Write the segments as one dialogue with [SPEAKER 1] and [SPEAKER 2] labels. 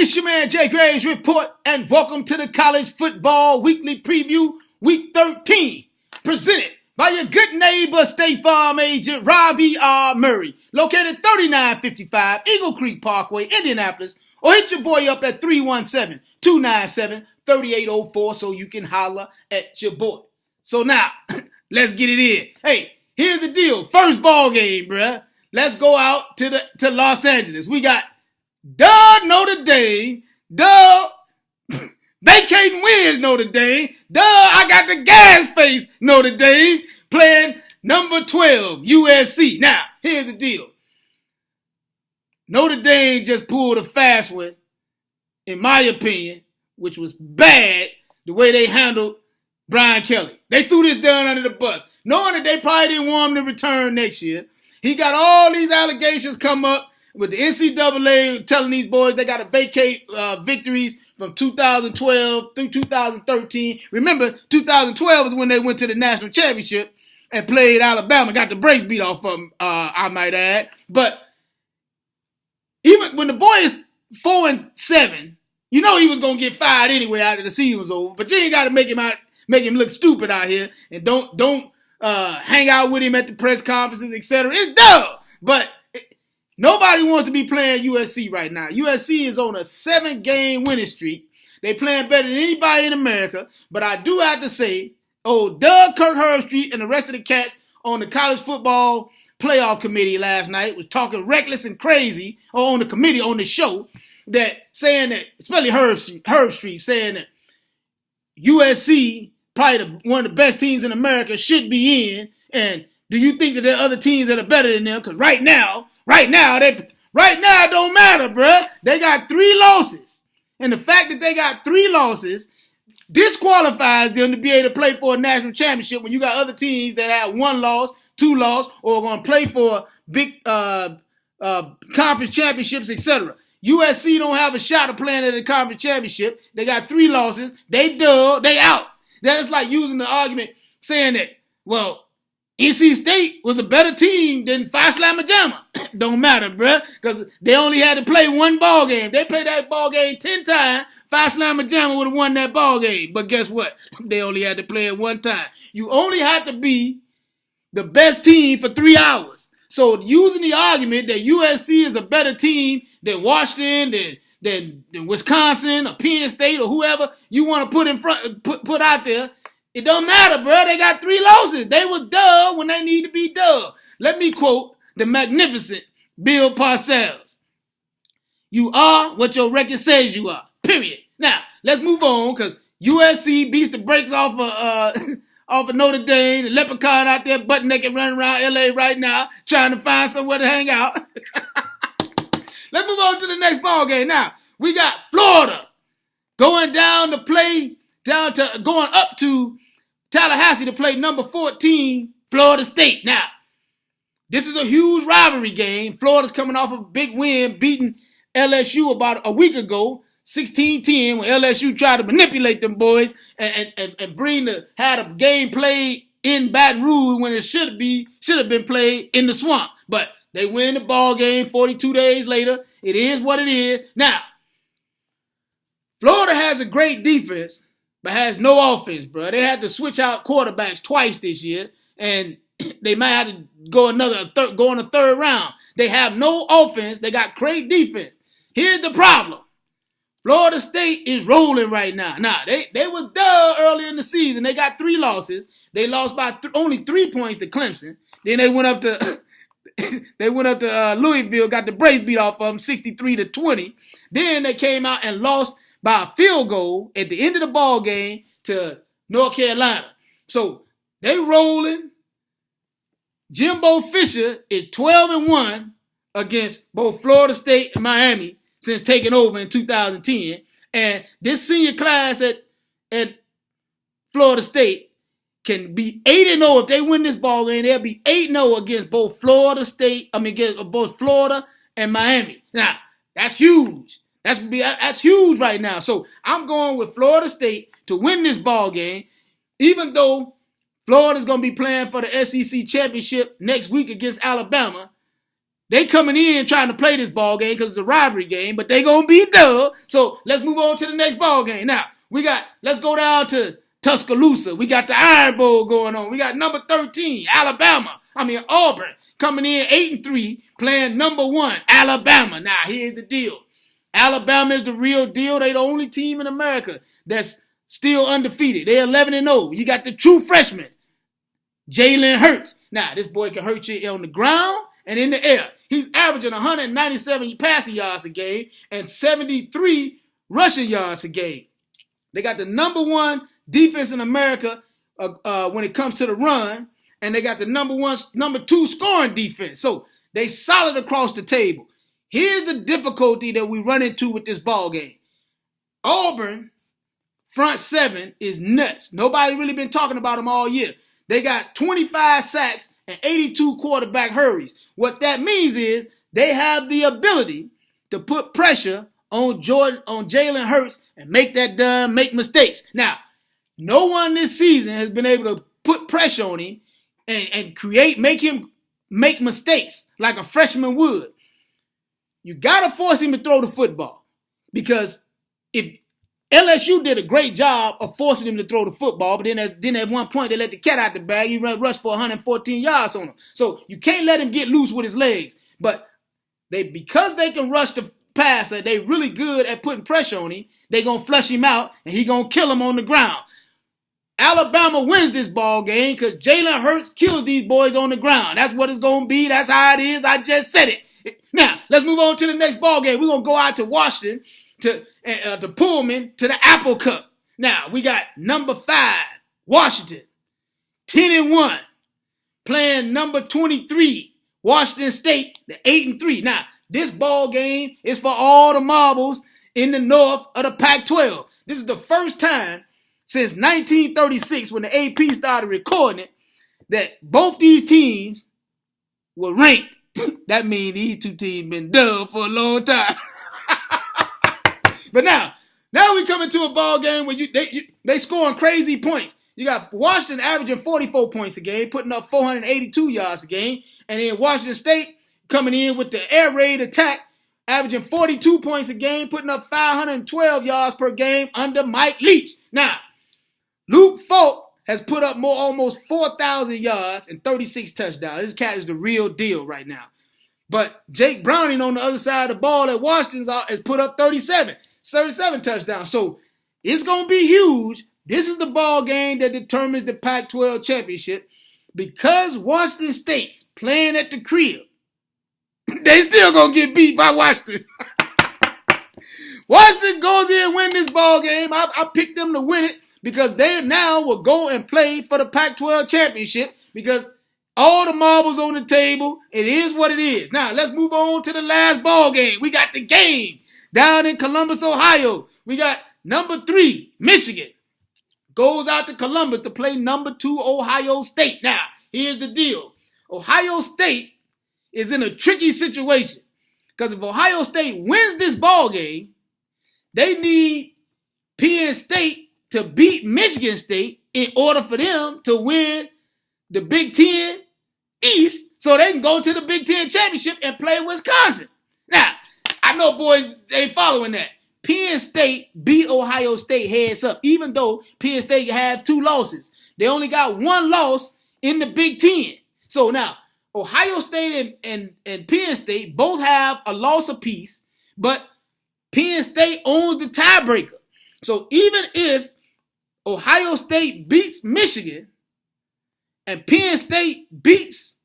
[SPEAKER 1] It's your man Jay Graves Report, and welcome to the College Football Weekly Preview, Week 13, presented by your good neighbor State Farm agent Robbie R. Murray, located 3955 Eagle Creek Parkway, Indianapolis, or hit your boy up at 317-297-3804 so you can holler at your boy. So now, let's get it in. Hey, here's the deal. First ball game, bruh. Let's go out to Los Angeles. We got Notre Dame, vacating wins Notre Dame, I got the gas face Notre Dame playing number 12 USC. Now, here's the deal. Notre Dame just pulled a fast one, in my opinion, which was bad, the way they handled Brian Kelly. They threw this down under the bus, knowing that they probably didn't want him to return next year. He got all these allegations come up with the NCAA telling these boys they got to vacate victories from 2012 through 2013. Remember, 2012 is when they went to the national championship and played Alabama, got the brakes beat off of them, I might add. But even when the boy is 4-7, you know he was going to get fired anyway after the season was over. But you ain't got to make him look stupid out here, and don't hang out with him at the press conferences, etc. It's dumb. But nobody wants to be playing USC right now. USC is on a 7-game winning streak. They playing better than anybody in America. But I do have to say, Doug Herbstreit and the rest of the cats on the college football playoff committee last night was talking reckless and crazy on the committee, on the show, saying that, especially Herbstreit, saying that USC, probably one of the best teams in America, should be in. And do you think that there are other teams that are better than them? Because right now it don't matter, bruh. They got 3 losses. And the fact that they got 3 losses disqualifies them to be able to play for a national championship when you got other teams that have 1 loss, 2 losses, or are going to play for big conference championships, etc. USC don't have a shot of playing at a conference championship. They got 3 losses. They dub. They out. That's like using the argument saying that, well, NC State was a better team than Alabama. Don't matter, bruh, because they only had to play 1 ball game. They played that ball game 10 times. Alabama would have won that ball game. But guess what? They only had to play it 1 time. You only have to be the best team for 3 hours. So using the argument that USC is a better team than Washington, than Wisconsin or Penn State or whoever you want to put in front, put out there, it don't matter, bro. They got 3 losses. They was dub when they need to be dub. Let me quote the magnificent Bill Parcells. You are what your record says you are. Period. Now, let's move on, because USC beats the brakes off of Notre Dame. The leprechaun out there butt naked running around LA right now trying to find somewhere to hang out. Let's move on to the next ball game. Now, we got Florida going up to Tallahassee to play number 14, Florida State. Now, this is a huge rivalry game. Florida's coming off of a big win, beating LSU about a week ago, 16-10, when LSU tried to manipulate them boys and had a game played in Baton Rouge when it should have been played in the swamp. But they win the ball game 42 days later. It is what it is. Now, Florida has a great defense, but has no offense, bro. They had to switch out quarterbacks twice this year, and they might have to go in a third round. They have no offense. They got great defense. Here's the problem. Florida State is rolling right now. Now, they was done early in the season. They got 3 losses. They lost by only 3 points to Clemson. Then they went up to Louisville, got the brakes beat off of them 63-20. Then they came out and lost by a field goal at the end of the ball game to North Carolina. So they rolling. Jimbo Fisher is 12-1 against both Florida State and Miami since taking over in 2010. And this senior class at Florida State can be 8-0. If they win this ball game, they'll be 8-0 against both against both Florida and Miami. Now, that's huge. That's huge right now. So I'm going with Florida State to win this ball game, even though Florida's going to be playing for the SEC championship next week against Alabama. They coming in trying to play this ball game because it's a rivalry game, but they gonna be dull. So let's move on to the next ball game. Now let's go down to Tuscaloosa. We got the Iron Bowl going on. We got number 13, Auburn, coming in 8-3, playing number 1, Alabama. Now here's the deal. Alabama is the real deal. They the only team in America that's still undefeated. They're 11-0. You got the true freshman, Jalen Hurts. Now this boy can hurt you on the ground and in the air. He's averaging 197 passing yards a game and 73 rushing yards a game. They got the number 1 defense in America when it comes to the run, and they got the number 2 scoring defense. So they solid across the table. Here's the difficulty that we run into with this ball game. Auburn front 7 is nuts. Nobody really been talking about them all year. They got 25 sacks and 82 quarterback hurries. What that means is they have the ability to put pressure on Jalen Hurts and make mistakes. Now, no one this season has been able to put pressure on him and make him make mistakes like a freshman would. You got to force him to throw the football, because if LSU did a great job of forcing him to throw the football, but then at one point they let the cat out the bag. He rushed for 114 yards on him. So you can't let him get loose with his legs. But because they can rush the passer, they really good at putting pressure on him. They going to flush him out, and he going to kill him on the ground. Alabama wins this ball game because Jalen Hurts kills these boys on the ground. That's what it's going to be. That's how it is. I just said it. Now, let's move on to the next ball game. We're going to go out to Washington, to Pullman, to the Apple Cup. Now, we got number 5, Washington, 10-1, playing number 23, Washington State, the 8-3. Now, this ball game is for all the marbles in the north of the Pac-12. This is the first time since 1936, when the AP started recording it, that both these teams were ranked. That means these two teams been done for a long time. But now we come into a ball game where they scoring crazy points. You got Washington averaging 44 points a game, putting up 482 yards a game, and then Washington State coming in with the air raid attack, averaging 42 points a game, putting up 512 yards per game under Mike Leach. Now, Luke Falk has put up almost 4,000 yards and 36 touchdowns. This cat is the real deal right now. But Jake Browning on the other side of the ball at Washington has put up 37 touchdowns. So it's going to be huge. This is the ball game that determines the Pac-12 championship. Because Washington State's playing at the crib, they still going to get beat by Washington. Washington goes in and win this ball game. I picked them to win it because they now will go and play for the Pac-12 championship, because all the marbles on the table. It is what it is. Now, let's move on to the last ball game. We got the game down in Columbus, Ohio. We got number 3, Michigan, goes out to Columbus to play number 2, Ohio State. Now, here's the deal. Ohio State is in a tricky situation, because if Ohio State wins this ball game, they need Penn State to beat Michigan State in order for them to win the Big Ten East, so they can go to the Big Ten Championship and play Wisconsin. Now, I know boys ain't following that. Penn State beat Ohio State heads up, even though Penn State had 2 losses. They only got 1 loss in the Big Ten. So now, Ohio State and Penn State both have a loss apiece, but Penn State owns the tiebreaker. So even if Ohio State beats Michigan and Penn State beats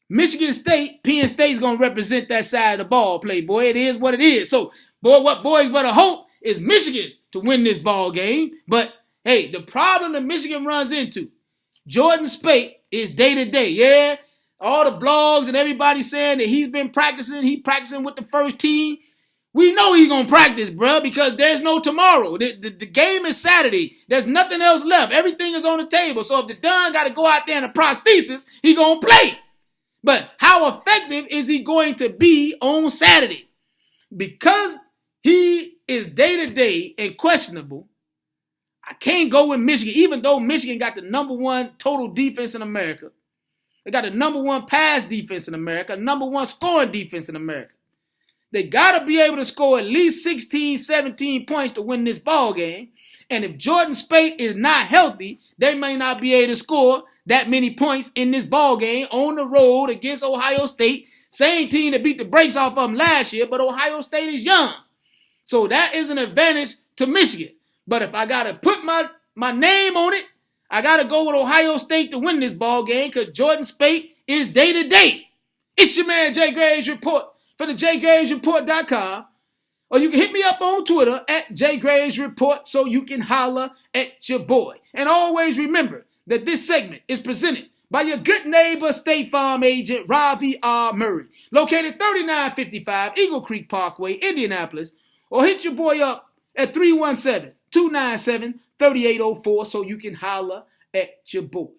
[SPEAKER 1] Michigan State, Penn State's going to represent that side of the ball, playboy. It is what it is. So, what boys better hope is Michigan to win this ball game. But, hey, the problem that Michigan runs into, Jordan Speight is day-to-day. Yeah, all the blogs and everybody saying that he's been practicing. He's practicing with the first team. We know he's going to practice, bro, because there's no tomorrow. The game is Saturday. There's nothing else left. Everything is on the table. So if the Dunn got to go out there in a prosthesis, he going to play. But how effective is he going to be on Saturday? Because he is day-to-day and questionable, I can't go with Michigan, even though Michigan got the number 1 total defense in America. They got the number one pass defense in America, number one scoring defense in America. They got to be able to score at least 16, 17 points to win this ball game. And if Jordan Speight is not healthy, they may not be able to score that many points in this ball game on the road against Ohio State. Same team that beat the brakes off of them last year, but Ohio State is young. So that is an advantage to Michigan. But if I got to put my name on it, I got to go with Ohio State to win this ball game because Jordan Speight is day-to-day. It's your man, Jay Graves Report for the JGravesReport.com. Or you can hit me up on Twitter at JGravesReport so you can holler at your boy. And always remember that this segment is presented by your good neighbor State Farm agent Ravi R. Murray, located 3955 Eagle Creek Parkway, Indianapolis, or hit your boy up at 317-297-3804 so you can holler at your boy.